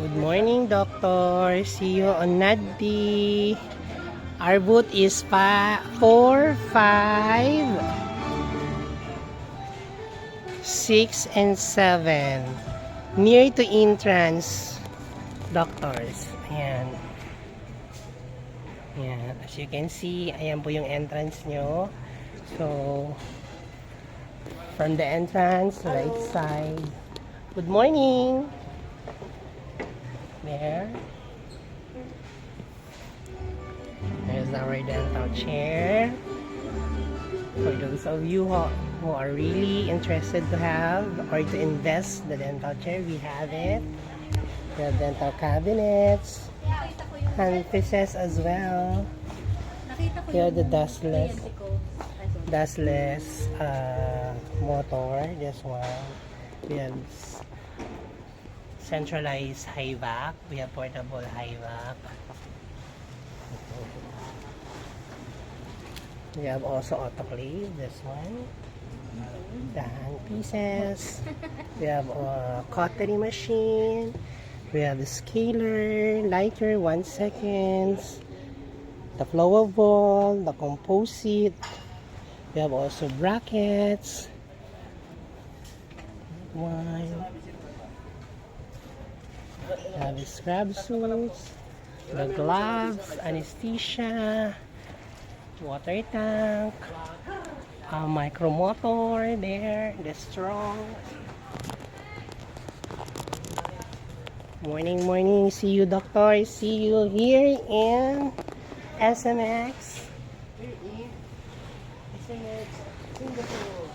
Good morning, doctor. See you on NADD. Our booth is 4, 5, 6, and 7. Near to entrance, doctors. Ayan. Ayan. As you can see, ayan po yung entrance nyo. So, from the entrance, right side. Good morning. There. There's our dental chair. For those of you who are really interested to have or to invest the dental chair, we have it. We have dental cabinets, hand pieces as well. We have the dustless motor. This one. We have centralized high vac. We have portable high vac. We have also autoclave, this one. The hand pieces. We have a cautery machine. We have the scaler, lighter, 1 second. The flower ball, the composite. We have also brackets. One. We have the scrub suits, the gloves, anesthesia, water tank, a micromotor there, the strong. Morning, see you, doctor. See you here in SMX. Here in SMX Singapore.